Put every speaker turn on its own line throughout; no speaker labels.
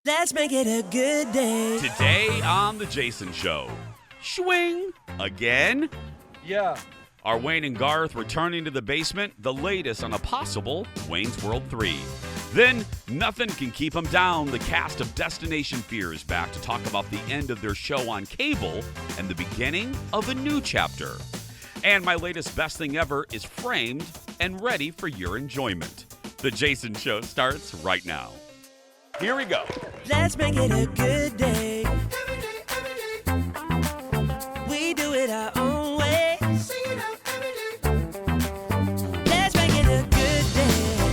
Let's make it a good day.
Today on The Jason Show. Swing again?
Yeah.
Are Wayne and Garth returning to the basement? The latest on a possible Wayne's World 3. Then, nothing can keep them down. The cast of Destination Fear is back to talk about the end of their show on cable and the beginning of a new chapter. And my latest best thing ever is framed and ready for your enjoyment. The Jason Show starts right now. Here we go.
Let's make it a good day. We do it our own way. Let's make it a good day.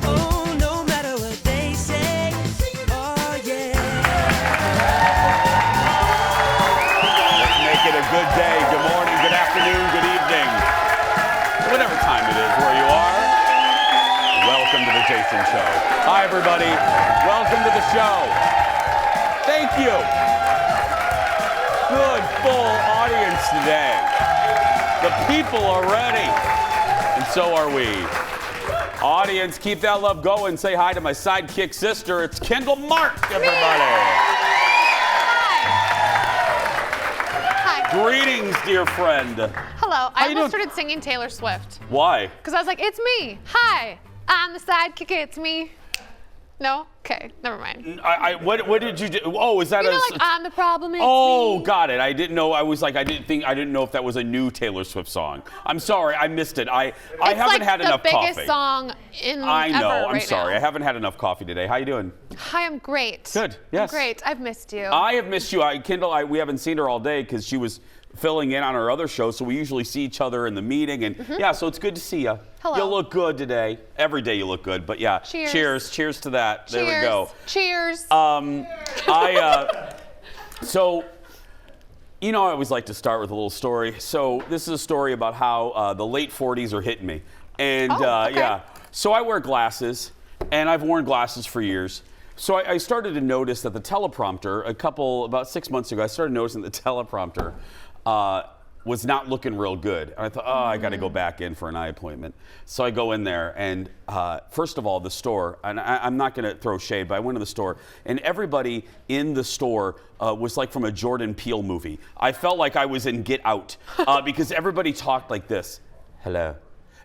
Oh, no matter what they say. Oh, yeah.
Let's make it a good day. Good morning, good afternoon, good evening. Whatever time it is where you are. Welcome to The Jason Show. Hi, everybody. Welcome to the show. Thank you. Good, full audience today. The people are ready, and so are we. Audience, keep that love going. Say hi to my sidekick sister. It's Kendall Mark, everybody.
Hi.
Greetings, dear friend.
Hello. I
you
almost
doing?
started singing Taylor Swift.
Why?
Because I was like, it's me. Hi. I'm the sidekick. It's me. No? Okay. Never mind.
What did you do? Oh, is that
You know, like, I'm the problem. It's
Oh,
me.
got it. I didn't know. I didn't know if that was a new Taylor Swift song. I'm sorry, I missed it. I haven't
like
had enough
the
coffee.
biggest song in
I know.
ever
I'm
right
sorry.
now.
I haven't had enough coffee today. How you doing?
Hi, I'm great.
Good. Yes.
I'm great. I've missed you.
I have missed you. Kendall, we haven't seen her all day because she was filling in on our other show, so we usually see each other in the meeting, and yeah, so it's good to see you.
Hello.
You look good today. Every day you look good, but yeah.
Cheers.
Cheers to that.
Cheers.
There we go.
Cheers.
So, you know, I always like to start with a little story. So this is a story about how the late 40s are hitting me. And
okay.
yeah, so I wear glasses, and I've worn glasses for years. So I started to notice that the teleprompter, about 6 months ago, I started noticing the teleprompter was not looking real good. And I thought, I got to go back in for an eye appointment. So I go in there, and first of all, the store, and I'm not going to throw shade, but I went to the store, and everybody in the store was like from a Jordan Peele movie. I felt like I was in Get Out because everybody talked like this. Hello.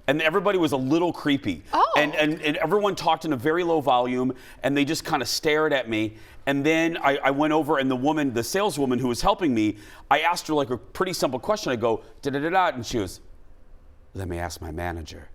And everybody was a little creepy.
Oh.
And everyone talked in a very low volume, and they just kind of stared at me. And then I went over, and the saleswoman who was helping me, I asked her like a pretty simple question. I go, da-da-da-da, and she goes, let me ask my manager.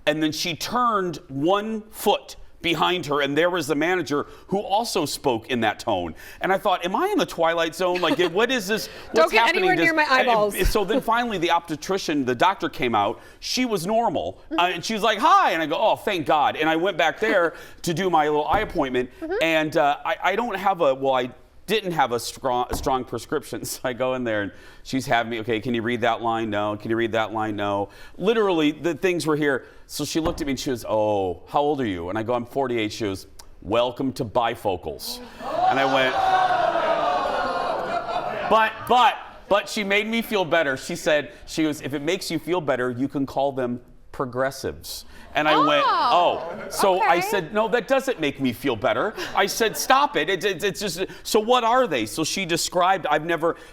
And then she turned 1 foot behind her, and there was the manager who also spoke in that tone. And I thought, am I in the Twilight Zone? Like, what is this? What's
Don't get
happening?
anywhere near my eyeballs.
So then finally the optician, the doctor came out. She was normal. And she was like, hi. And I go, oh, thank God. And I went back there to do my little eye appointment. And I don't have I didn't have a strong prescription. So I go in there, and she's having me, okay, can you read that line? No. Can you read that line? No. Literally, the things were here. So she looked at me, and she goes, oh, how old are you? And I go, I'm 48. She goes, welcome to bifocals. And I went, but she made me feel better. She goes, if it makes you feel better, you can call them progressives. And I went, So
okay.
I said, no, that doesn't make me feel better. I said, stop it. It's just, so what are they? So she described,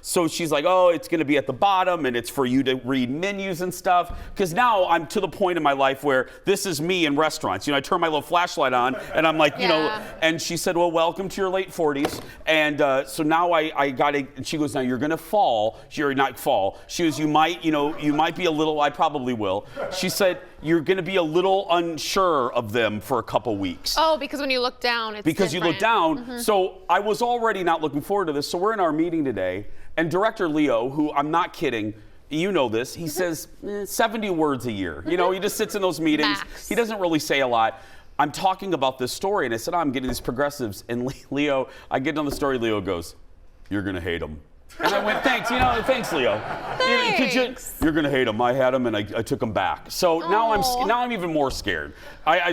so she's like, oh, it's going to be at the bottom, and it's for you to read menus and stuff. Because now I'm to the point in my life where this is me in restaurants. You know, I turn my little flashlight on, and I'm like, you know, and she said, well, welcome to your late 40s. And so now I got to, and she goes, now you're going to fall. You're not fall. She goes, you might be a little, I probably will. She said, you're going to be a little unsure of them for a couple weeks.
Oh, because when you look down, it's
because
different.
you look down. So I was already not looking forward to this. So we're in our meeting today, and Director Leo, who I'm not kidding, you know this, he says 70 words a year. You know, he just sits in those meetings.
Max.
He doesn't really say a lot. I'm talking about this story, and I said, I'm getting these progressives. And Leo, I get on the story, Leo goes, you're going to hate them. And I went, thanks, thanks, Leo.
Thanks.
You're gonna hate him. I had him, and I took him back. So now I'm even more scared.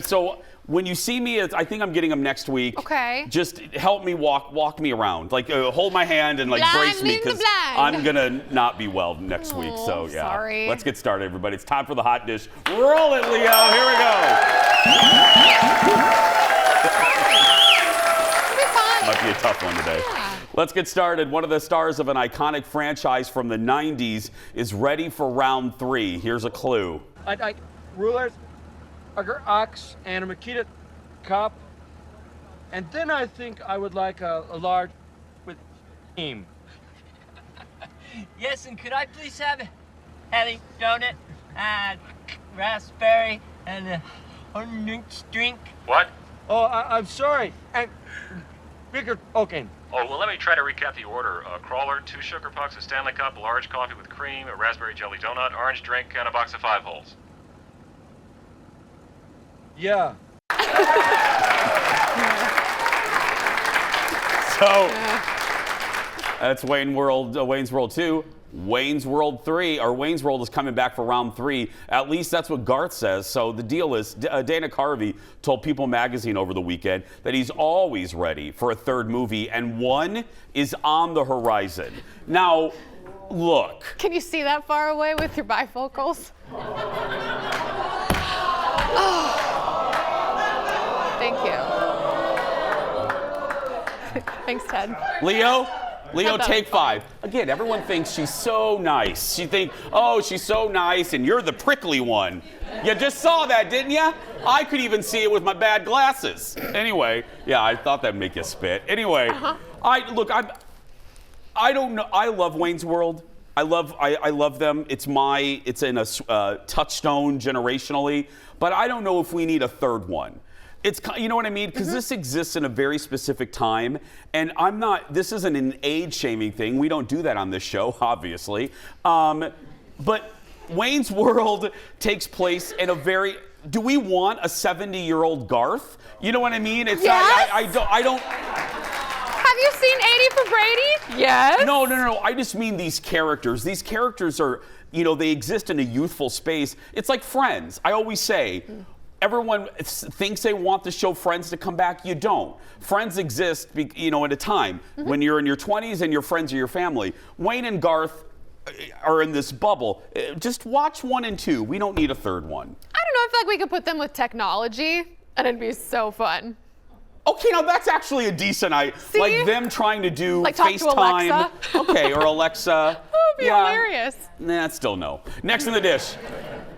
So when you see me, I think I'm getting him next week.
Okay.
Just help me walk me around, like hold my hand and like
Blind
brace me,
leading the
because
blind.
I'm gonna not be well next week. So yeah.
Sorry.
Let's get started, everybody. It's time for the hot dish. Roll it, Leo. Here we go. tough one today. Let's get started. One of the stars of an iconic franchise from the 90s is ready for round 3. Here's a clue.
I'd like rulers, a ox, and a Makita cup. And then I think I would like a large with cream.
Yes, and could I please have a heavy donut, raspberry, and a orange drink?
What?
Oh, I'm sorry. And bigger, okay.
Oh, well, let me try to recap the order. A crawler, 2 sugar pucks, a Stanley cup, a large coffee with cream, a raspberry jelly donut, orange drink, and a box of 5 holes.
Yeah.
So that's Wayne's World 2. Wayne's World 3, or Wayne's World is coming back for round 3. At least that's what Garth says. So the deal is, Dana Carvey told People magazine over the weekend that he's always ready for a 3rd movie, and one is on the horizon. Now, look.
Can you see that far away with your bifocals? Thank you. Thanks, Ted.
Leo, take 5. Again, everyone thinks she's so nice. You think, oh, she's so nice, and you're the prickly one. You just saw that, didn't you? I could even see it with my bad glasses. Anyway, yeah, I thought that'd make you spit. Anyway, I don't know. I love Wayne's World. I love them. It's in a touchstone generationally, but I don't know if we need a 3rd one. It's, you know what I mean? Because this exists in a very specific time, and this isn't an age-shaming thing. We don't do that on this show, obviously. But Wayne's World takes place in a very, do we want a 70-year-old Garth? You know what I mean? It's
yes?
I don't.
Have you seen 80 for Brady? Yes.
No. I just mean these characters. These characters are, they exist in a youthful space. It's like Friends. I always say, everyone thinks they want the show Friends to come back. You don't. Friends exist, at a time when you're in your 20s and your friends are your family. Wayne and Garth are in this bubble. Just watch 1 and 2. We don't need a 3rd one.
I don't know. I feel like we could put them with technology, and it'd be so fun.
Okay, now that's actually a decent idea.
See?
Like them trying to do
like talk
FaceTime.
To Alexa.
Okay, or Alexa.
That would be hilarious.
Nah, still no. Next in the dish.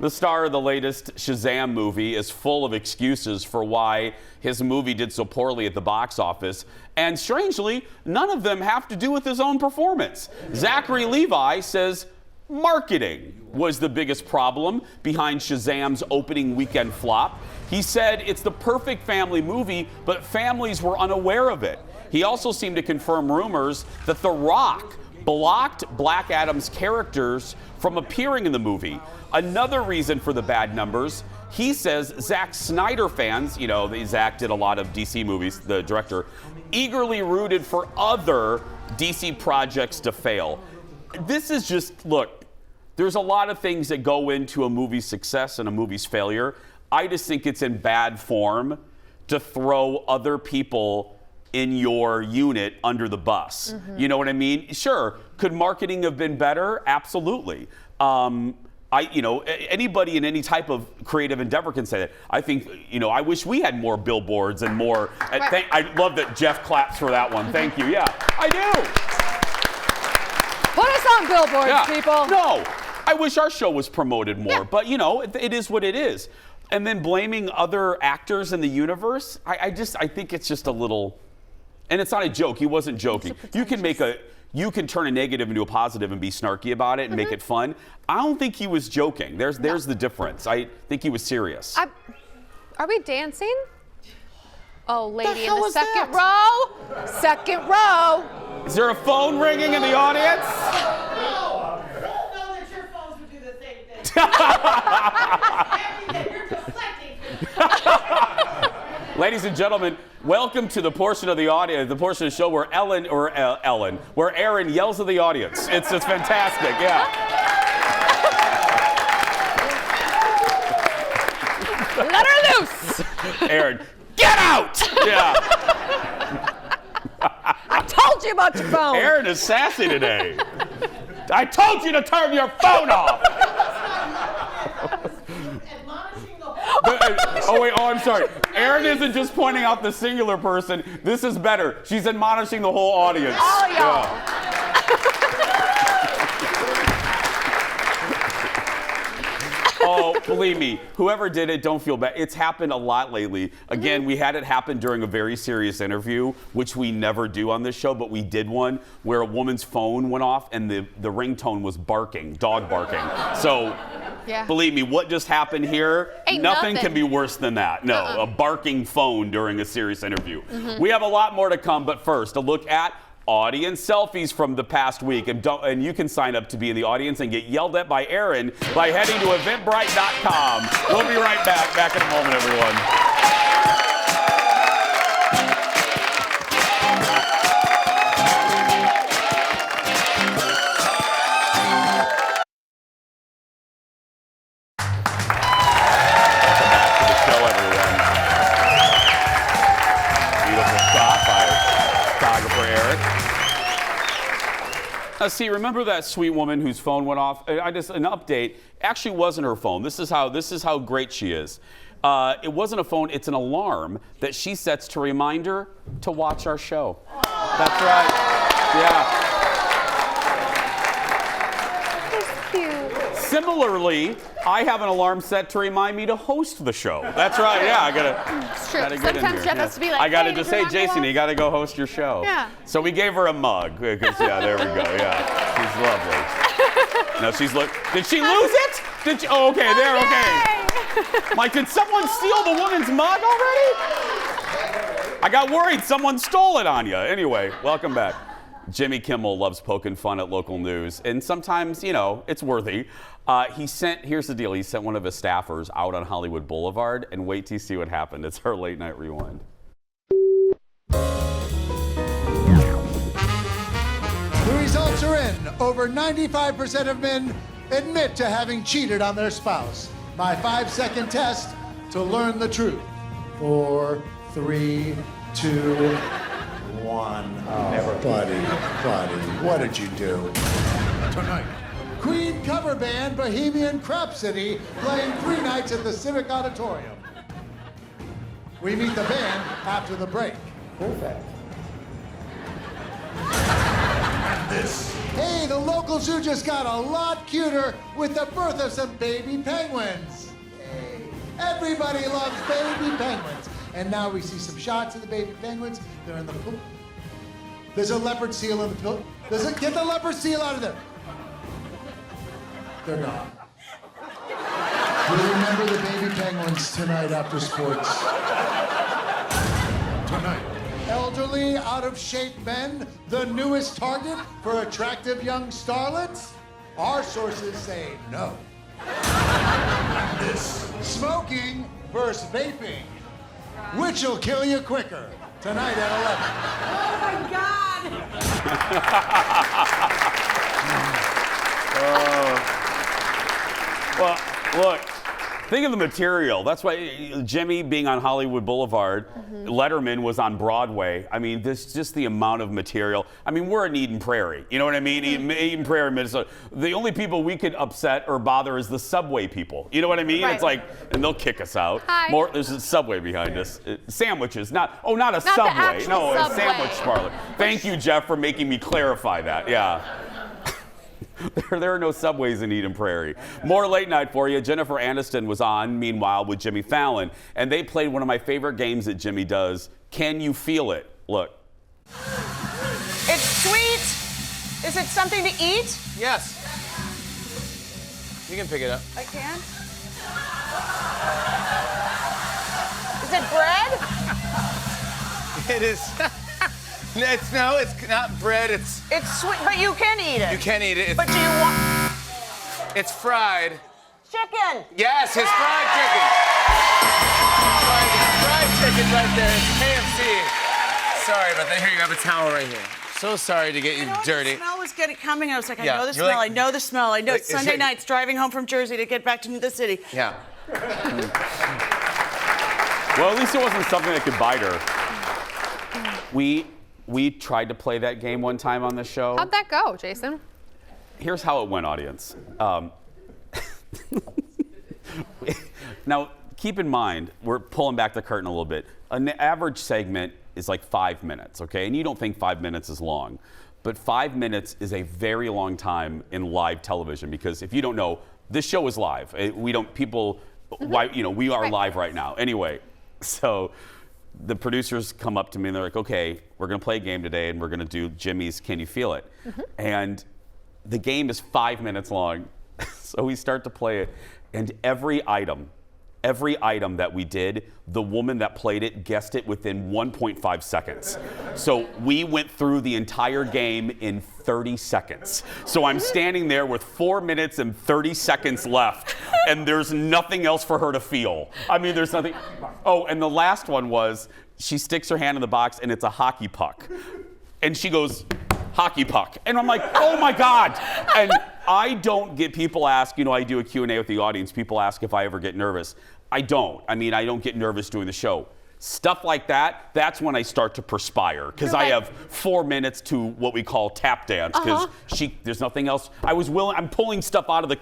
The star of the latest Shazam movie is full of excuses for why his movie did so poorly at the box office. And strangely, none of them have to do with his own performance. Zachary Levi says marketing was the biggest problem behind Shazam's opening weekend flop. He said it's the perfect family movie, but families were unaware of it. He also seemed to confirm rumors that The Rock blocked Black Adam's characters from appearing in the movie. Another reason for the bad numbers, he says Zack Snyder fans, Zack did a lot of DC movies, the director, eagerly rooted for other DC projects to fail. This is just, look, there's a lot of things that go into a movie's success and a movie's failure. I just think it's in bad form to throw other people in your unit under the bus. You know what I mean? Sure, could marketing have been better? Absolutely. Anybody in any type of creative endeavor can say that. I think, I wish we had more billboards and more. I love that Jeff claps for that one. Thank you. Yeah, I do.
Put us on billboards, people.
No, I wish our show was promoted more, but it is what it is. And then blaming other actors in the universe, I think it's just a little, and it's not a joke. He wasn't joking. You can turn a negative into a positive and be snarky about it and make it fun. I don't think he was joking. There's the difference. I think he was serious.
Are we dancing? Oh, lady in the
is
second row. Second row.
Is there a phone ringing in the audience?
No. Don't know that your phones would do the same thing. You're deflecting.
Ladies and gentlemen, welcome to the portion of the audience, the portion of the show where where Aaron yells at the audience. It's fantastic, yeah.
Let her loose.
Aaron, get out! Yeah.
I told you about your phone.
Aaron is sassy today. I told you to turn your phone off.
Admonishing the whole
Oh, I'm sorry. Erin isn't just pointing out the singular person. This is better. She's admonishing the whole audience.
All y'all.
Yeah. Oh, believe me, whoever did it, don't feel bad. It's happened a lot lately. Again, we had it happen during a very serious interview, which we never do on this show, but we did one where a woman's phone went off and the ringtone was barking, dog barking. So,
Yeah.
believe me, what just happened here,
Ain't
nothing
nothing.
can be worse than that. No, a barking phone during a serious interview. We have a lot more to come, but first, a look at audience selfies from the past week. And you can sign up to be in the audience and get yelled at by Erin by heading to eventbrite.com. We'll be right back. Back in a moment, everyone. See, remember that sweet woman whose phone went off? An update. Actually, wasn't her phone. This is how great she is. It wasn't a phone. It's an alarm that she sets to remind her to watch our show. That's right. Yeah. Similarly, I have an alarm set to remind me to host the show. That's right. Yeah, I gotta.
It's true.
Gotta get in
Sometimes
here.
Jeff has to be like,
I gotta
hey,
just
did you
say,
want me to
Jason,
watch?
you gotta go host your show.
Yeah.
So we gave her a mug because there we go. Yeah, she's lovely. No, she's Did she lose it? Did she? Oh, okay. There. Okay. Like, did someone steal the woman's mug already? I got worried someone stole it on you. Anyway, welcome back. Jimmy Kimmel loves poking fun at local news, and sometimes, it's worthy. Here's the deal, he sent one of his staffers out on Hollywood Boulevard, and wait till you see what happened. It's our late night rewind.
The results are in. Over 95% of men admit to having cheated on their spouse. My 5-second test to learn the truth. 4, 3, 2, 1. Oh, buddy, what did you do? Tonight, Queen cover band Bohemian Rhapsody playing 3 nights at the Civic Auditorium. We meet the band after the break. Perfect. Hey, the local zoo just got a lot cuter with the birth of some baby penguins. Hey, everybody loves baby penguins. And now we see some shots of the baby penguins. They're in the pool. There's a leopard seal in the pool. Get the leopard seal out of there. They're gone. We'll remember the baby penguins tonight after sports. Tonight. Elderly, out-of-shape men, the newest target for attractive young starlets? Our sources say no. Smoking versus vaping. Which will kill you quicker? Tonight at 11.
Oh my God!
Well, look, think of the material. That's why Jimmy being on Hollywood Boulevard, Letterman was on Broadway. I mean, this just the amount of material. I mean, we're in Eden Prairie. You know what I mean? Eden Prairie, Minnesota. The only people we could upset or bother is the subway people. You know what I mean?
Right.
It's like, and they'll kick us out.
Hi.
There's a Subway behind us. Sandwiches, not a
the
Subway.
actual
No, a
Subway.
sandwich parlor. Thank you, Jeff, for making me clarify that. Yeah. There are no Subways in Eden Prairie. More late night for you. Jennifer Aniston was on, meanwhile, with Jimmy Fallon, and they played one of my favorite games that Jimmy does, Can You Feel It? Look.
It's sweet. Is it something to eat?
Yes. You can pick it up.
I can. Is it bread?
It is. It's not bread. It's.
It's sweet, but you can eat it.
You can eat it.
But do you want
It's fried.
chicken?
Yes, it's fried chicken. Fried chicken right there. It's KFC. Sorry about that. Here, you have a towel right here. So sorry to get you dirty.
The smell was coming. I was like, I
Yeah,
know the
you're
smell.
like-
I know the smell. I know
Like,
it's
is
Sunday
it-
nights driving home from Jersey to get back to the city.
Yeah.
Well, at least it wasn't something that could bite her. We tried to play that game one time on the show.
How'd that go, Jason?
Here's how it went, audience. Now, keep in mind, we're pulling back the curtain a little bit. An average segment is like 5 minutes, okay? And you don't think 5 minutes is long, but 5 minutes is a very long time in live television, because if you don't know, this show is live. We don't, people, why, you know, we are live right now. Anyway, so the producers come up to me and they're like, okay, we're gonna play a game today and we're gonna do Jimmy's Can You Feel It? And the game is 5 minutes long. So we start to play it, and every item that we did, the woman that played it guessed it within 1.5 seconds. So we went through the entire game in 30 seconds. So I'm standing there with 4 minutes and 30 seconds left, and there's nothing else for her to feel. I mean, there's nothing. Oh, and the last one was, she sticks her hand in the box and it's a hockey puck. And she goes, hockey puck. And I'm like, oh my God. And I don't get, people ask, you know, I do a Q&A with the audience. People ask if I ever get nervous. I don't. I mean, I don't get nervous doing the show. Stuff like that, that's when I start to perspire, because I have 4 minutes to what we call tap dance, because there's nothing else. I'm pulling stuff out of the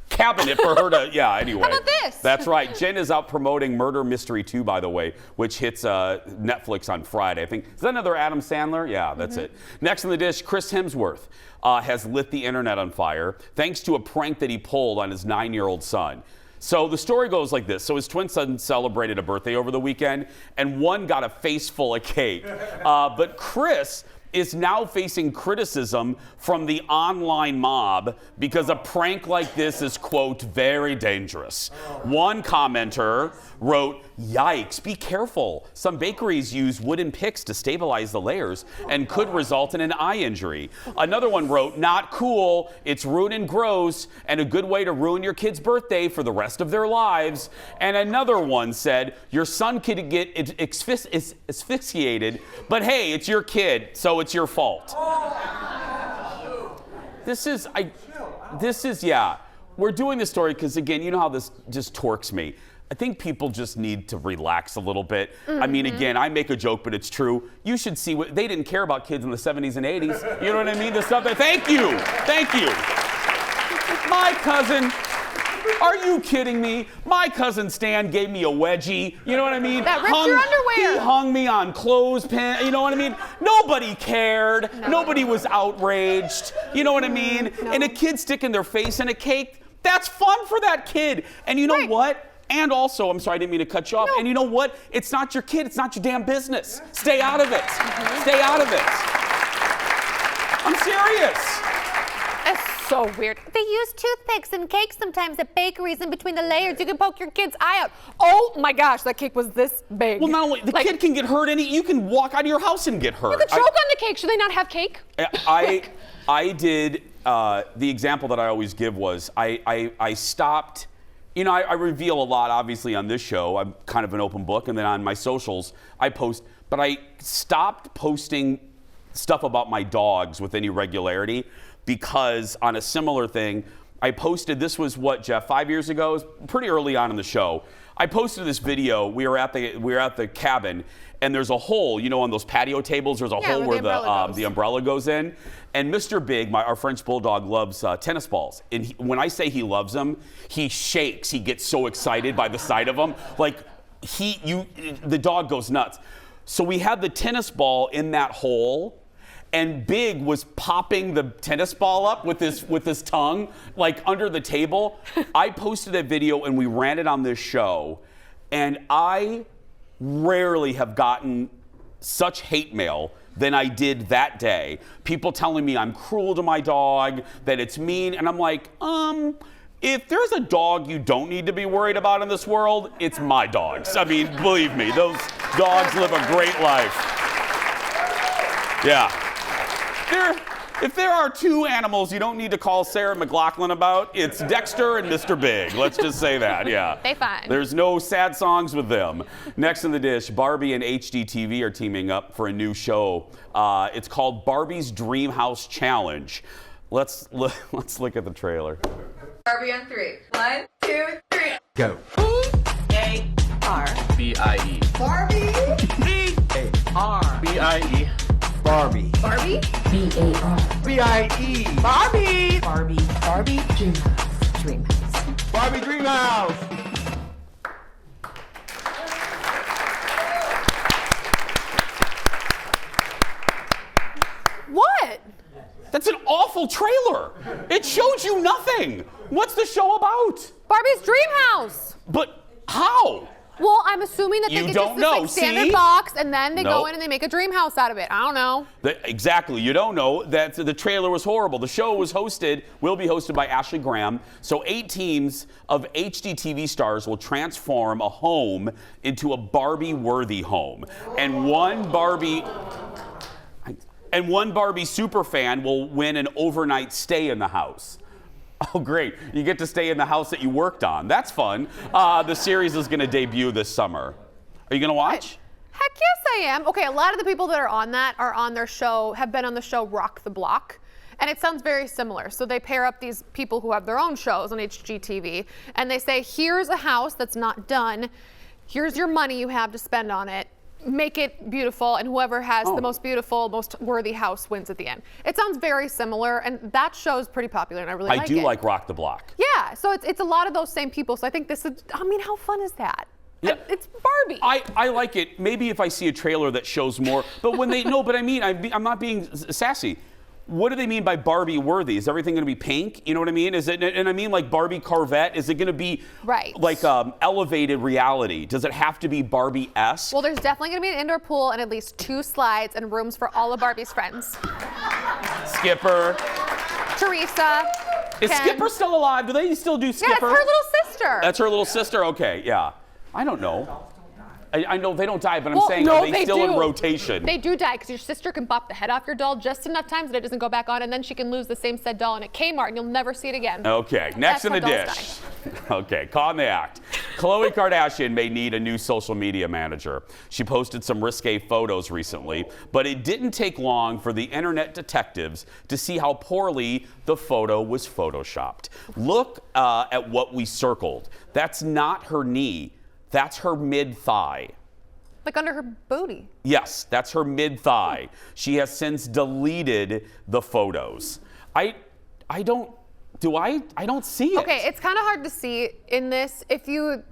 cabinet for her to, yeah, anyway.
How about this?
That's right. Jen is out promoting Murder Mystery 2, by the way, which hits Netflix on Friday. I think, is that another Adam Sandler? Yeah, that's it. Next on the dish, Chris Hemsworth has lit the internet on fire thanks to a prank that he pulled on his 9-year-old son. So the story goes like this. So his twin son celebrated a birthday over the weekend, and one got a face full of cake. But Chris is now facing criticism from the online mob because a prank like this is, quote, very dangerous. One commenter wrote, yikes, be careful. Some bakeries use wooden picks to stabilize the layers and could result in an eye injury. Another one wrote, not cool, it's rude and gross, and a good way to ruin your kid's birthday for the rest of their lives. And another one said, your son could get asphyxiated, but hey, it's your kid, so it's your fault. This is, yeah. We're doing this story because, again, you know how this just torques me. I think people just need to relax a little bit. I mean, again, I make a joke, but it's true. You should see what they didn't care about kids in the 70s and 80s. You know what I mean? The stuff that, thank you. My cousin, are you kidding me? My cousin Stan gave me a wedgie. You know what I mean?
That ripped your underwear.
He hung me on clothespin. You know what I mean? Nobody cared.
No.
Nobody was outraged. You know what I mean?
No.
And a kid sticking their face in a cake, that's fun for that kid. And you know what? And also, I'm sorry, I didn't mean to cut you off. No. And you know what? It's not your kid. It's not your damn business. Stay out of it. Stay out of it. I'm serious.
It's so weird. They use toothpicks and cakes sometimes at bakeries in between the layers. You can poke your kid's eye out. Oh my gosh, that cake was this big.
Well, not only, the kid can get hurt, you can walk out of your house and get hurt.
You could choke on the cake. Should they not have cake?
I did, the example that I always give was, I stopped. You know, I reveal a lot, obviously, on this show. I'm kind of an open book, and then on my socials, I post. But I stopped posting stuff about my dogs with any regularity because on a similar thing, I posted, this was what, Jeff, 5 years ago? It was pretty early on in the show. I posted this video. We were at the cabin, and there's a hole, you know, on those patio tables. There's a hole where the umbrella goes in. And Mr. Big, our French bulldog, loves tennis balls. And when I say he loves them, he shakes. He gets so excited by the sight of them. Like the dog goes nuts. So we had the tennis ball in that hole, and Big was popping the tennis ball up with his tongue, like under the table. I posted a video and we ran it on this show, and I rarely have gotten such hate mail than I did that day. People telling me I'm cruel to my dog, that it's mean, and I'm like, if there's a dog you don't need to be worried about in this world, it's my dogs. I mean, believe me, those dogs live a great life. Yeah. If there are two animals you don't need to call Sarah McLachlan about, it's Dexter and Mr. Big. Let's just say that, yeah.
They fine.
There's no sad songs with them. Next in the dish, Barbie and HGTV are teaming up for a new show. It's called Barbie's Dream House Challenge. Let's look at the trailer.
Barbie on 3. 1, 2, 3.
Go.
B-I-E.
Barbie.
B-A-R. B-I-E.
Barbie.
Barbie.
B-A-R.
B-I-E.
Barbie.
Barbie. Barbie. Dream House. Dream House.
Barbie Dream House.
That's an awful trailer. It showed you nothing. What's the show about?
Barbie's dream house.
But how?
Well, I'm assuming that they
You
get
don't
just this
know,
like, standard
see?
box, and then they go
Nope.
in and they make a dream house out of it. I don't know.
Exactly. You don't know that the trailer was horrible. The show will be hosted by Ashley Graham. So 8 teams of HGTV stars will transform a home into a Barbie-worthy home. And one Barbie superfan will win an overnight stay in the house. Oh, great. You get to stay in the house that you worked on. That's fun. The series is going to debut this summer. Are you going to watch?
Heck yes, I am. Okay, a lot of the people that are on that are on their show, have been on the show Rock the Block. And it sounds very similar. So they pair up these people who have their own shows on HGTV, and they say, here's a house that's not done. Here's your money you have to spend on it. Make it beautiful, and whoever has the most beautiful, most worthy house wins at the end. It sounds very similar, and that show is pretty popular, and I really like it.
I do like Rock the Block.
Yeah, so it's a lot of those same people. So I think this is, I mean, how fun is that?
Yeah.
It's Barbie.
I like it. Maybe if I see a trailer that shows more. But when they, no, but I mean, I'm not being sassy. What do they mean by Barbie worthy? Is everything going to be pink? You know what I mean? Is it? And I mean like Barbie Corvette. Is it going to be like elevated reality? Does it have to be Barbie-esque?
Well, there's definitely going to be an indoor pool and at least 2 slides and rooms for all of Barbie's friends.
Skipper.
Teresa.
Is
Ken.
Skipper still alive? Do they still do Skipper?
Yeah, it's her little sister.
That's her little sister? Okay, yeah. I don't know. I know they don't die, but I'm
Well,
saying,
no,
are they still
do.
in rotation?
They do die because your sister can bop the head off your doll just enough times that it doesn't go back on, and then she can lose the same said doll in a Kmart, and you'll never see it again.
Okay, next
That's
in the
how dolls
dish. Okay, caught in the act. Khloe Kardashian may need a new social media manager. She posted some risque photos recently, but it didn't take long for the internet detectives to see how poorly the photo was photoshopped. Look at what we circled. That's not her knee. That's her mid-thigh.
Like under her booty.
Yes, that's her mid-thigh. She has since deleted the photos. I don't see it.
Okay, it's kind of hard to see in this. If you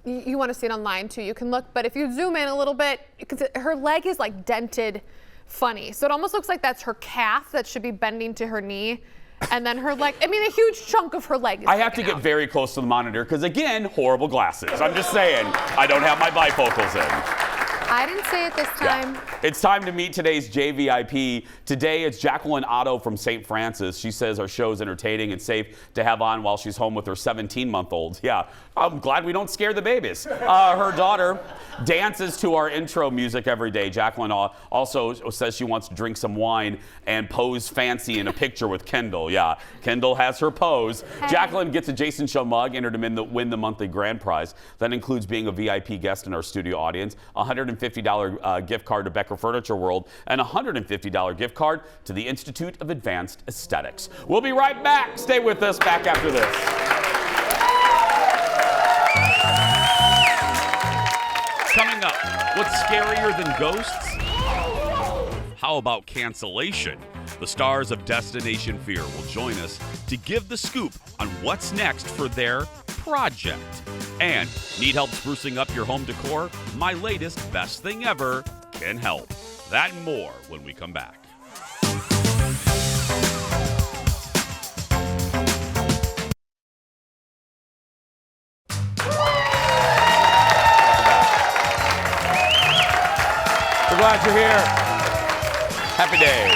want to see it online too, you can look. But if you zoom in a little bit, because her leg is like dented funny. So it almost looks like that's her calf that should be bending to her knee. And then her leg, I mean, a huge chunk of her leg is
I have to
taken
get
out.
very close to the monitor because, again, horrible glasses. I'm just saying, I don't have my bifocals in.
I didn't say it this time.
Yeah. It's time to meet today's JVIP. Today, it's Jacqueline Otto from St. Francis. She says our show is entertaining and safe to have on while she's home with her 17-month-old. Yeah, I'm glad we don't scare the babies. Her daughter dances to our intro music every day. Jacqueline also says she wants to drink some wine and pose fancy in a picture with Kendall. Yeah, Kendall has her pose. Hey. Jacqueline gets a Jason Show mug, entered to win the monthly grand prize. That includes being a VIP guest in our studio audience, $150 gift card to Becker Furniture World, and a $150 gift card to the Institute of Advanced Aesthetics. We'll be right back. Stay with us back after this. Coming up, what's scarier than ghosts? How about cancellation? The stars of Destination Fear will join us to give the scoop on what's next for their project. And need help sprucing up your home decor? My latest best thing ever can help. That and more when we come back. We're glad you're here. Happy day.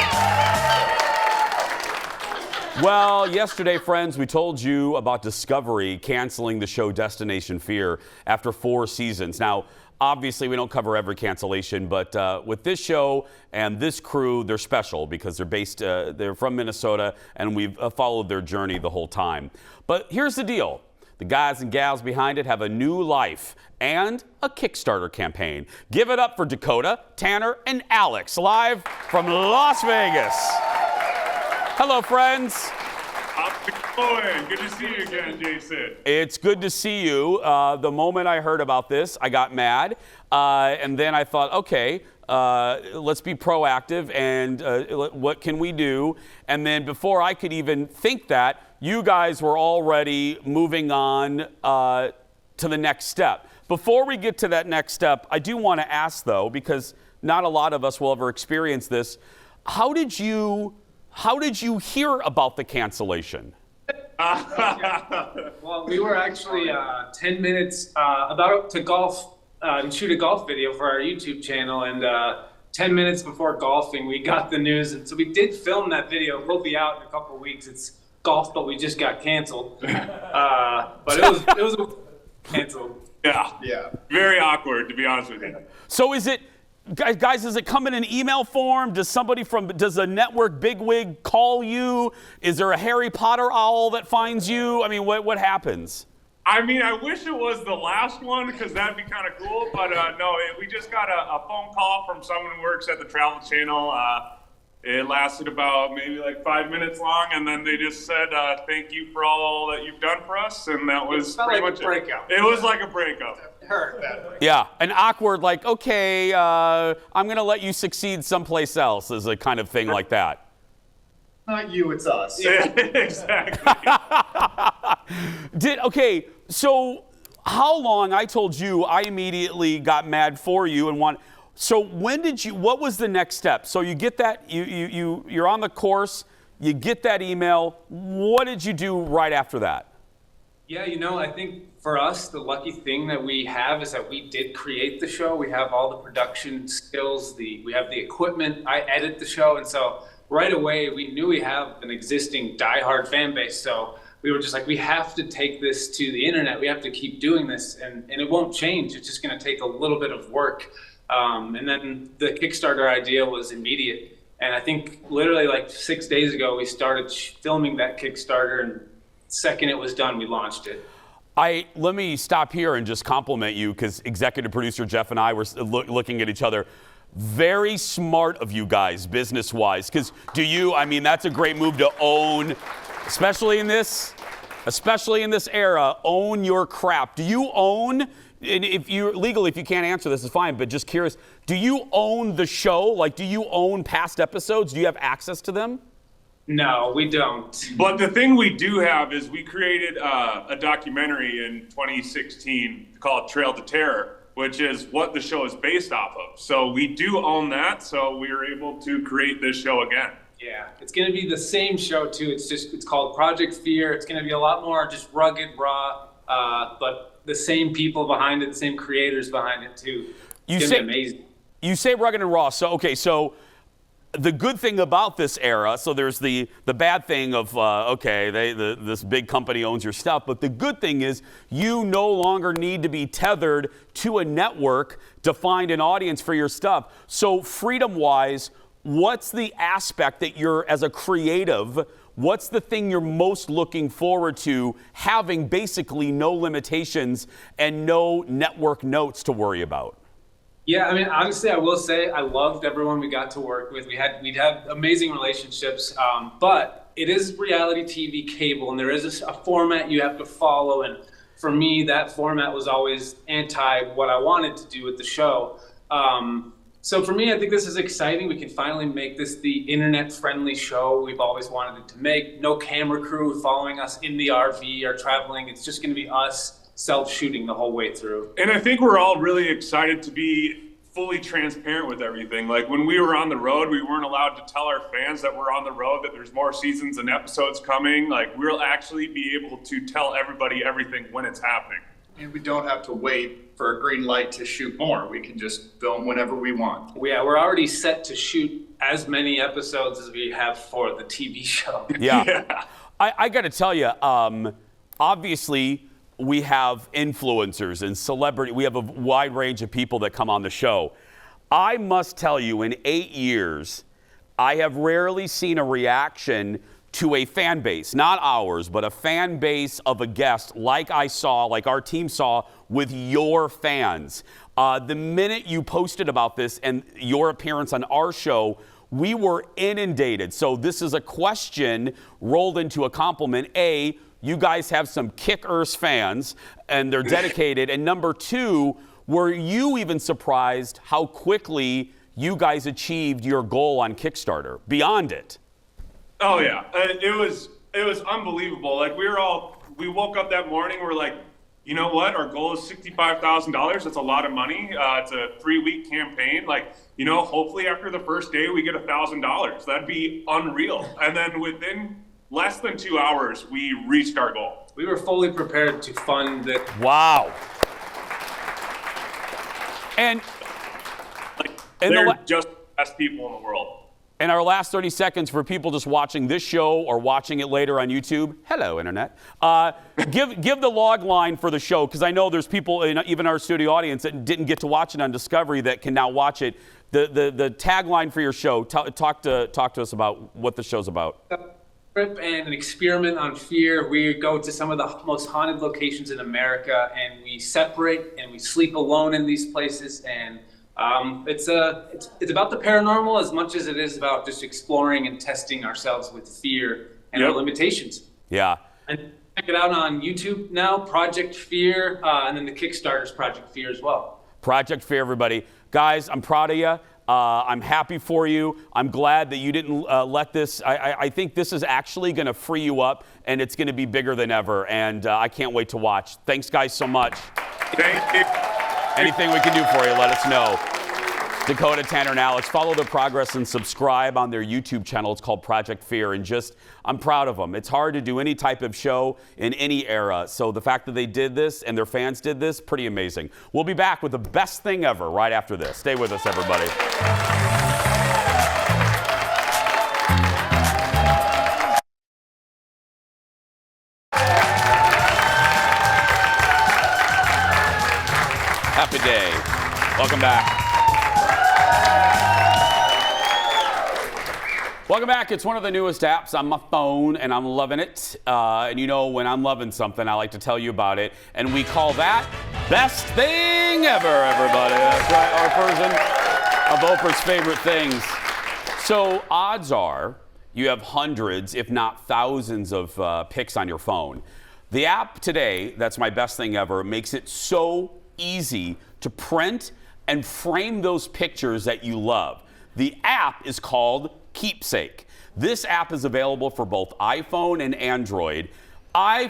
Well, yesterday, friends, we told you about Discovery canceling the show Destination Fear after 4 seasons. Now, obviously, we don't cover every cancellation, but with this show and this crew, they're special because they're from Minnesota, and we've followed their journey the whole time. But here's the deal. The guys and gals behind it have a new life and a Kickstarter campaign. Give it up for Dakota, Tanner, and Alex, live from Las Vegas. Hello, friends.
How's it going? Good to see you again, Jason.
It's good to see you. The moment I heard about this, I got mad. And then I thought, okay, let's be proactive and what can we do? And then before I could even think that, you guys were already moving on to the next step. Before we get to that next step, I do want to ask, though, because not a lot of us will ever experience this, how did you how did you hear about the cancellation?
Well, we were actually 10 minutes about to golf and shoot a golf video for our YouTube channel, and 10 minutes before golfing, we got the news, and so we did film that video. It will be out in a couple of weeks. It's golf, but we just got canceled. But it was canceled.
Yeah. Very awkward, to be honest with you.
So is it, guys, does it come in an email form? Does a network bigwig call you? Is there a Harry Potter owl that finds you? I mean, what happens?
I mean, I wish it was the last one because that'd be kind of cool. But no, we just got a phone call from someone who works at the Travel Channel. It lasted about maybe like 5 minutes long, and then they just said, thank you for all that you've done for us, and that was pretty much
a breakup.
It was like a breakup.
It hurt that way.
Yeah, an awkward, like, okay, I'm going to let you succeed someplace else is a kind of thing like that.
Not you, it's us.
Yeah, exactly.
Okay, so how long, I told you, I immediately got mad for you and so what was the next step? So you get that, you're on the course, you get that email. What did you do right after that?
Yeah, I think for us, the lucky thing that we have is that we did create the show. We have all the production skills, we have the equipment. I edit the show, and so right away we knew we have an existing diehard fan base. So we were just like, we have to take this to the internet. We have to keep doing this, and it won't change. It's just going to take a little bit of work. And then the Kickstarter idea was immediate. And I think literally like 6 days ago, we started filming that Kickstarter, and the second it was done, we launched it.
Let me stop here and just compliment you, because executive producer Jeff and I were looking at each other. Very smart of you guys, business-wise, because that's a great move to own, especially in this era, own your crap. Do you own, and if you can't answer this, it's fine, but just curious, do you own the show? Like, do you own past episodes? Do you have access to them?
No, we don't.
But the thing we do have is we created a documentary in 2016 called Trail to Terror, which is what the show is based off of. So we do own that, so we were able to create this show again.
Yeah, it's going to be the same show too. It's called Project Fear. It's going to be a lot more just rugged, raw, but the same people behind it, the same creators behind it too. It's going to be amazing.
You say rugged and raw. So, okay, so the good thing about this era, so there's the bad thing of, this big company owns your stuff, but the good thing is you no longer need to be tethered to a network to find an audience for your stuff. So freedom-wise, what's the aspect that you're, as a creative, what's the thing you're most looking forward to having basically no limitations and no network notes to worry about?
Yeah, I mean, honestly, I will say I loved everyone we got to work with. We'd had amazing relationships, but it is reality TV cable, and there is a format you have to follow. And for me, that format was always anti what I wanted to do with the show. So for me, I think this is exciting. We can finally make this the internet-friendly show we've always wanted it to make. No camera crew following us in the RV or traveling. It's just going to be us self-shooting the whole way through.
And I think we're all really excited to be fully transparent with everything. Like when we were on the road, we weren't allowed to tell our fans that we're on the road, that there's more seasons and episodes coming. Like we'll actually be able to tell everybody everything when it's happening.
And we don't have to wait for a green light to shoot more. We can just film whenever we want.
Yeah, we're already set to shoot as many episodes as we have for the TV show.
Yeah. I got to tell you, obviously, we have influencers and celebrity. We have a wide range of people that come on the show. I must tell you, in 8 years, I have rarely seen a reaction to a fan base, not ours, but a fan base of a guest like our team saw with your fans. The minute you posted about this and your appearance on our show, we were inundated. So this is a question rolled into a compliment. A, you guys have some kick-ass fans, and they're dedicated. And number two, were you even surprised how quickly you guys achieved your goal on Kickstarter, beyond it?
Oh yeah, it was unbelievable. Like we woke up that morning, we're like, you know what? Our goal is $65,000. That's a lot of money. It's a 3-week campaign. Like, you know, hopefully after the first day we get $1,000. That'd be unreal. And then within less than 2 hours, we reached our goal.
We were fully prepared to fund it.
Wow. And
they're just the best people in the world.
And our last 30 seconds for people just watching this show or watching it later on YouTube. Hello, Internet. Give the log line for the show, because I know there's people, in even our studio audience, that didn't get to watch it on Discovery that can now watch it. The tagline for your show. Talk to us about what the show's about.
Trip and an experiment on fear. We go to some of the most haunted locations in America, and we separate and we sleep alone in these places. And it's about the paranormal as much as it is about just exploring and testing ourselves with fear and our limitations.
Yeah.
And check it out on YouTube now, Project Fear, and then the Kickstarter's Project Fear as well.
Project Fear, everybody. Guys, I'm proud of you. I'm happy for you. I'm glad that you didn't let this. I think this is actually going to free you up, and it's going to be bigger than ever. And I can't wait to watch. Thanks, guys, so much.
Thank you.
Anything we can do for you, let us know. Dakota, Tanner, and Alex, follow their progress and subscribe on their YouTube channel. It's called Project Fear, and I'm proud of them. It's hard to do any type of show in any era, so the fact that they did this and their fans did this, pretty amazing. We'll be back with the best thing ever right after this. Stay with us, everybody. Happy day. Welcome back. Welcome back. It's one of the newest apps on my phone, and I'm loving it. And you know, when I'm loving something, I like to tell you about it. And we call that Best Thing Ever, everybody. That's right, our version of Oprah's favorite things. So odds are you have hundreds, if not thousands, of pics on your phone. The app today, that's my best thing ever, makes it so easy to print and frame those pictures that you love. The app is called Keepsake. This app is available for both iPhone and Android. I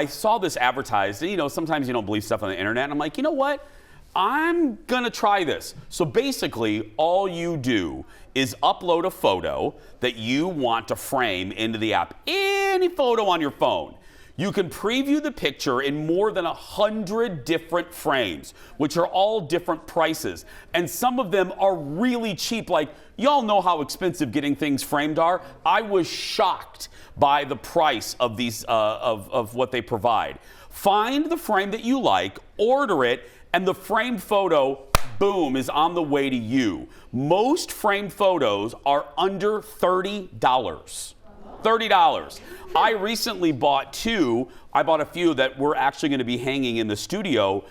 saw this advertised. You know, sometimes you don't believe stuff on the internet. And I'm like, you know what? I'm gonna try this. So basically, all you do is upload a photo that you want to frame into the app. Any photo on your phone. You can preview the picture in more than 100 different frames, which are all different prices. And some of them are really cheap. Like, y'all know how expensive getting things framed are. I was shocked by the price of these, of what they provide. Find the frame that you like, order it, and the framed photo, boom, is on the way to you. Most framed photos are under $30. $30. I recently bought two. I bought a few that we're actually going to be hanging in the studio,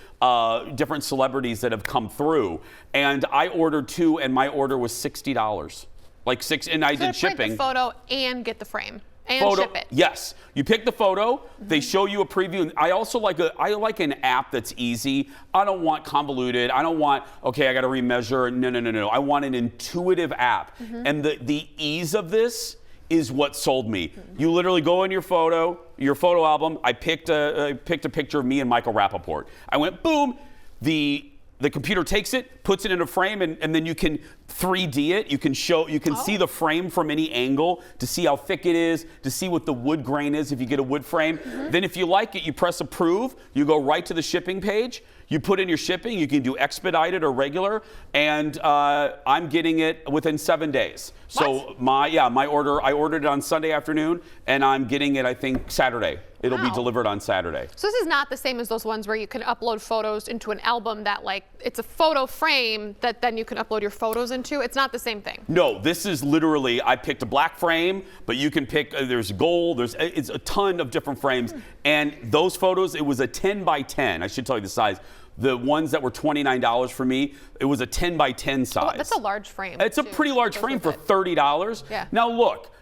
different celebrities that have come through. And I ordered two, and my order was $60. Like and I did shipping.
Print the photo and get the frame. And ship it.
Yes. You pick the photo, they show you a preview. I also like I like an app that's easy. I don't want convoluted. I don't want, okay, I got to remeasure. No. I want an intuitive app. And the ease of this is what sold me. You literally go in your photo album. I picked a picture of me and Michael Rappaport. I went, boom. The computer takes it, puts it in a frame, and then you can 3D it. You can see the frame from any angle to see how thick it is, to see what the wood grain is if you get a wood frame. Then if you like it, you press approve. You go right to the shipping page. You put in your shipping. You can do expedited or regular, and I'm getting it within 7 days. So my order, I ordered it on Sunday afternoon, and I'm getting it, I think, Saturday. It'll be delivered on Saturday.
So this is not the same as those ones where you can upload photos into an album that, like, it's a photo frame that then you can upload your photos into. It's not the same thing.
No, this is literally, I picked a black frame, but you can pick, there's gold, it's a ton of different frames. And those photos, it was a 10 by 10. I should tell you the size. The ones that were $29 for me, it was a 10 by 10 size.
Oh, that's a large frame.
It's a pretty large frame for $30.
Yeah.
Now look,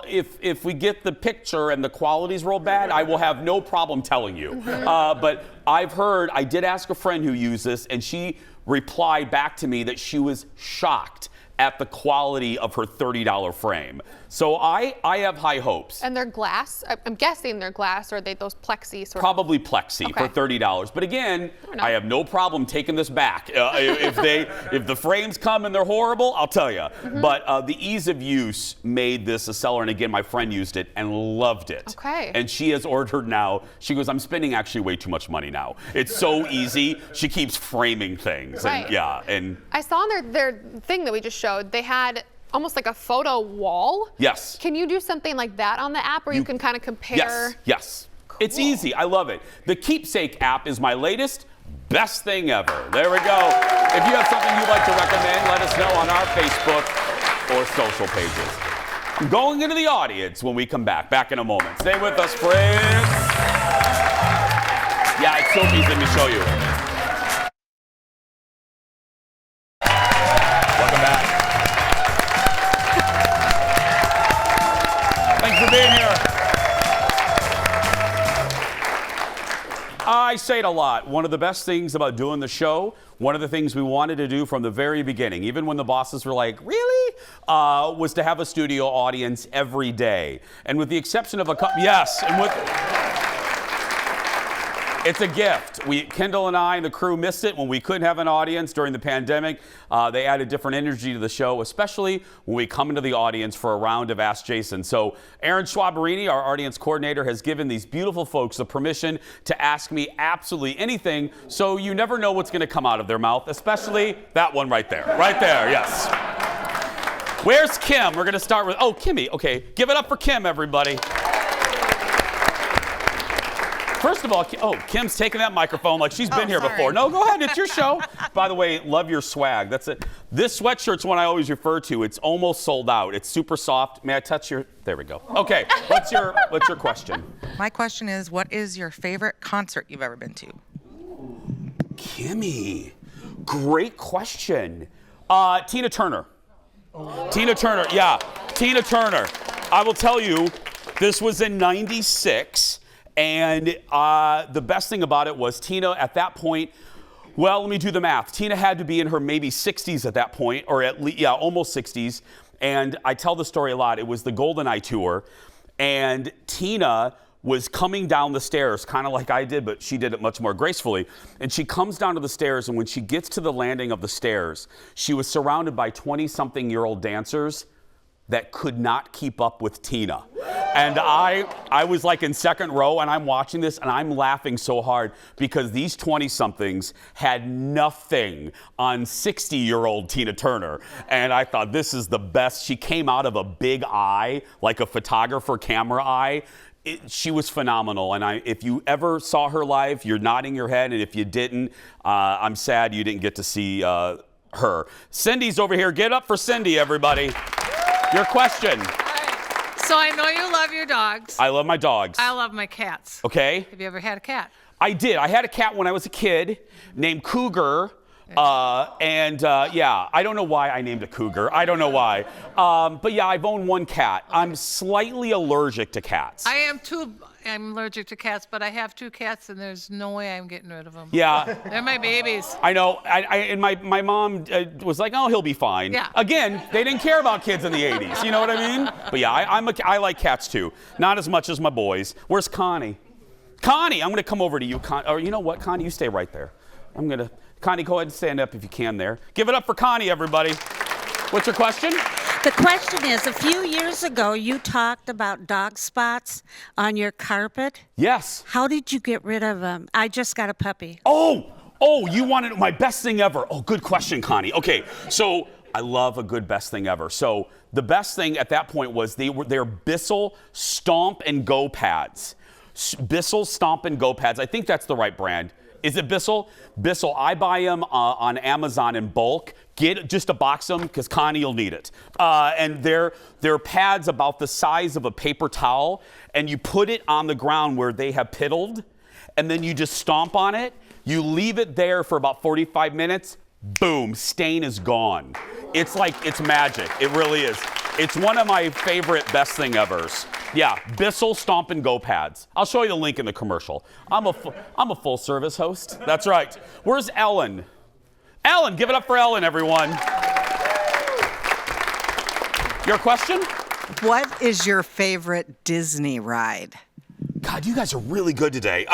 if we get the picture and the quality's real bad, I will have no problem telling you. But I did ask a friend who used this, and she replied back to me that she was shocked at the quality of her $30 frame. So I have high hopes.
And they're glass. I'm guessing they're glass, or are they those plexi sort
Probably plexi for $30. But again, I have no problem taking this back. If the frames come and they're horrible, I'll tell you. But the ease of use made this a seller. And again, my friend used it and loved it.
Okay.
And she has ordered now. She goes, I'm spending actually way too much money now. It's so easy. She keeps framing things.
Right.
And yeah. And
I saw on their thing that we just showed, they had almost like a photo wall.
Yes.
Can you do something like that on the app where you can kind of compare?
Yes. Cool. It's easy. I love it. The Keepsake app is my latest best thing ever. There we go. If you have something you'd like to recommend, let us know on our Facebook or social pages. Going into the audience when we come back. Back in a moment. Stay with us, friends. Yeah, it's Sophie's. Let me show you. Welcome back. Thanks for being here. I say it a lot. One of the best things about doing the show, one of the things we wanted to do from the very beginning, even when the bosses were like, really? Was to have a studio audience every day. And with the exception of a couple, yes, and with... It's a gift. Kendall and I and the crew missed it when we couldn't have an audience during the pandemic. They added different energy to the show, especially when we come into the audience for a round of Ask Jason. So Aaron Schwaberini, our audience coordinator, has given these beautiful folks the permission to ask me absolutely anything, so you never know what's going to come out of their mouth, especially that one right there. Right there, yes. Where's Kim? We're going to start with, Kimmy. Okay, give it up for Kim, everybody. First of all, Kim's taking that microphone like she's been here before. No, go ahead. It's your show. By the way, love your swag. That's it. This sweatshirt's one I always refer to. It's almost sold out. It's super soft. May I touch your? There we go. Okay. What's your question?
My question is, what is your favorite concert you've ever been to?
Kimmy, great question. Tina Turner. Tina Turner. Yeah, Tina Turner. I will tell you, this was in '96. And the best thing about it was Tina at that point, well, let me do the math. Tina had to be in her maybe 60s at that point, or at least, almost 60s. And I tell the story a lot. It was the GoldenEye tour. And Tina was coming down the stairs, kind of like I did, but she did it much more gracefully. And she comes down to the stairs, and when she gets to the landing of the stairs, she was surrounded by 20-something-year-old dancers that could not keep up with Tina. And I was like in second row, and I'm watching this, and I'm laughing so hard because these 20-somethings had nothing on 60-year-old Tina Turner. And I thought, this is the best. She came out of a big eye, like a photographer camera eye. She was phenomenal. And if you ever saw her live, you're nodding your head. And if you didn't, I'm sad you didn't get to see her. Cindy's over here. Get up for Cindy, everybody. Your question.
So I know you love your dogs.
I love my dogs.
I love my cats.
Okay.
Have you ever had a cat?
I did. I had a cat when I was a kid named Cougar. I don't know why I named it Cougar. I don't know why. But yeah, I've owned one cat. I'm slightly allergic to cats.
I am too. I'm allergic to cats, but I have two cats, and there's no way I'm getting rid of them.
Yeah.
They're my babies.
I know. And my mom was like, oh, he'll be fine.
Yeah.
Again, they didn't care about kids in the 80s. You know what I mean? But yeah, I like cats too. Not as much as my boys. Where's Connie? Connie, I'm going to come over to you. Or you know what, Connie, you stay right there. Connie, go ahead and stand up if you can there. Give it up for Connie, everybody. What's your question?
The question is, a few years ago, you talked about dog spots on your carpet.
Yes.
How did you get rid of them? I just got a puppy.
Oh, you wanted my best thing ever. Oh, good question, Connie. Okay, so I love a good best thing ever. So the best thing at that point was they're Bissell Stomp and Go pads. Bissell Stomp and Go pads. I think that's the right brand. Is it Bissell? Bissell. I buy them on Amazon in bulk. Get just a box of them because Connie will need it. And they're pads about the size of a paper towel, and you put it on the ground where they have piddled, and then you just stomp on it. You leave it there for about 45 minutes. Boom, stain is gone. It's magic. It really is. It's one of my favorite best thing evers. Yeah, Bissell Stomp and Go pads. I'll show you the link in the commercial. I'm a full service host. That's right. Where's Ellen? Ellen, give it up for Ellen, everyone. Your question?
What is your favorite Disney ride?
God, you guys are really good today.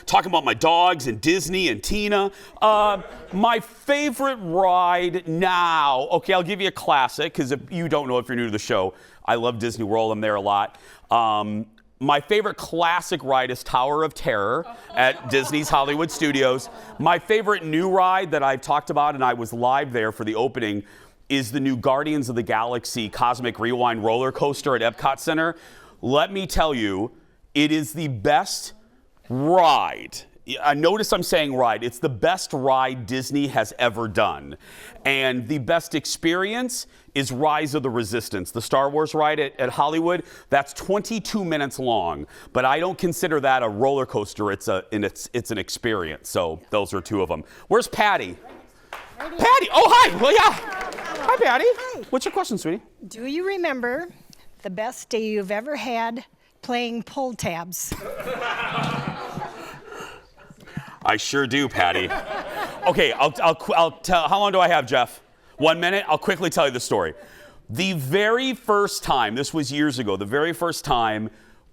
Talking about my dogs and Disney and Tina. My favorite ride now. Okay, I'll give you a classic because if you don't know if you're new to the show, I love Disney World. I'm there a lot. My favorite classic ride is Tower of Terror at Disney's Hollywood Studios. My favorite new ride that I've talked about, and I was live there for the opening, is the new Guardians of the Galaxy Cosmic Rewind roller coaster at Epcot Center. Let me tell you, it is the best ride. Notice I'm saying ride. It's the best ride Disney has ever done. And the best experience is Rise of the Resistance, the Star Wars ride at Hollywood. That's 22 minutes long, but I don't consider that a roller coaster. It's an experience. So those are two of them. Where's Patty? Patty, oh, hi. Well, yeah. Hi, Patty.
Hi.
What's your question, sweetie?
Do you remember the best day you've ever had playing pull tabs?
I sure do, Patty. Okay, I'll tell. How long do I have, Jeff? 1 minute? I'll quickly tell you the story. The very first time, this was years ago, the very first time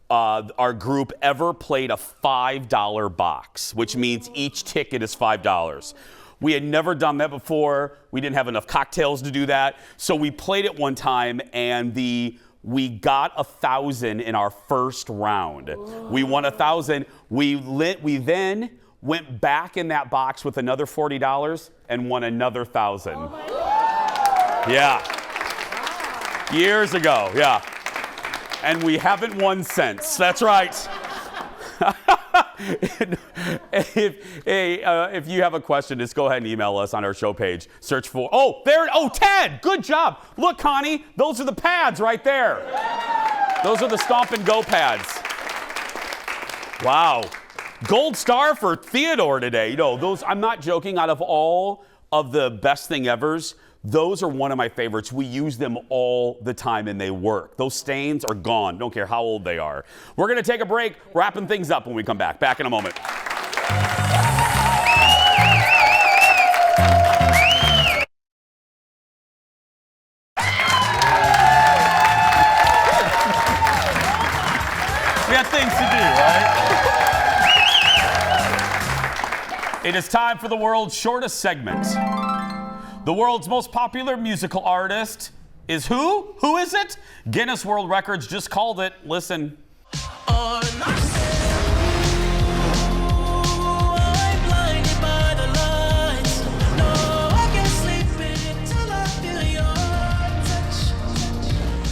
our group ever played a $5 box, which means each ticket is $5. We had never done that before. We didn't have enough cocktails to do that. So we played it one time, and we got 1,000 in our first round. Whoa. We won 1,000. We then went back in that box with another $40 and won another 1,000. Oh, yeah. Wow. Years ago, yeah. And we haven't won since. That's right. If you have a question, just go ahead and email us on our show page. Search for, Ted, good job. Look, Connie, those are the pads right there. Those are the Stomp and Go pads. Wow. Gold star for Theodore today. You know, those, I'm not joking, out of all of the best thing evers, those are one of my favorites. We use them all the time and they work. Those stains are gone. Don't care how old they are. We're going to take a break, wrapping things up when we come back. Back in a moment. We have things to do, right? It is time for the world's shortest segment. The world's most popular musical artist is who? Who is it? Guinness World Records just called it. Listen.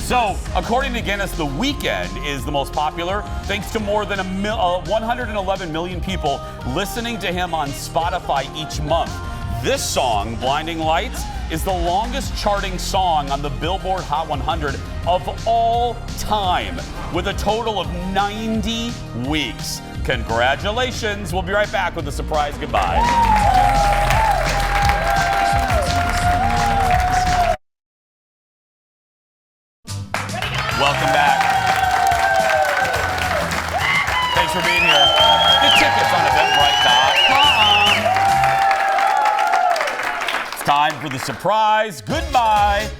So, according to Guinness, The Weeknd is the most popular, thanks to more than 111 million people listening to him on Spotify each month. This song, Blinding Lights, is the longest charting song on the Billboard Hot 100 of all time, with a total of 90 weeks. Congratulations. We'll be right back with a surprise goodbye. Welcome back. Thanks for being here. Get tickets on Eventbrite.com. It's time for the surprise goodbye.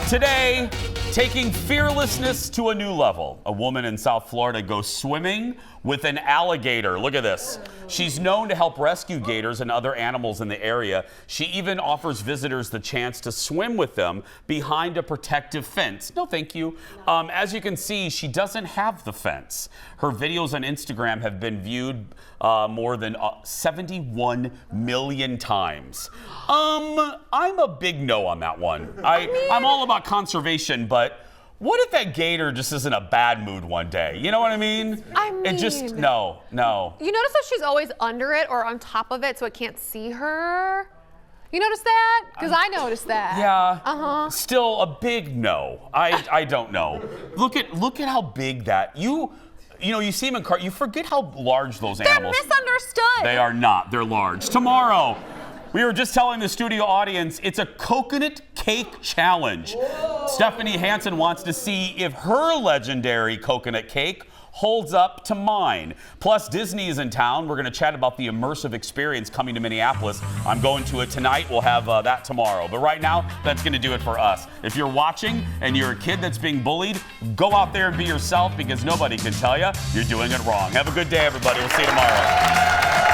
Today, taking fearlessness to a new level. A woman in South Florida goes swimming with an alligator. Look at this. She's known to help rescue gators and other animals in the area. She even offers visitors the chance to swim with them behind a protective fence. No, thank you. As you can see, she doesn't have the fence. Her videos on Instagram have been viewed more than 71 million times. I'm a big no on that one. I'm all about conservation, but what if that gator just is in a bad mood one day? You know what I mean? It just, no.
You notice that she's always under it or on top of it so it can't see her? You notice that? Because I noticed that.
Yeah. Still a big no. I don't know. Look at how big that, you see them in car, you forget how large those animals.
They're misunderstood.
They are not. They're large. Tomorrow, we were just telling the studio audience, it's a coconut cake challenge. Whoa. Stephanie Hansen wants to see if her legendary coconut cake holds up to mine. Plus, Disney is in town. We're going to chat about the immersive experience coming to Minneapolis. I'm going to it tonight. We'll have that tomorrow. But right now, that's going to do it for us. If you're watching and you're a kid that's being bullied, go out there and be yourself, because nobody can tell you you're doing it wrong. Have a good day, everybody. We'll see you tomorrow.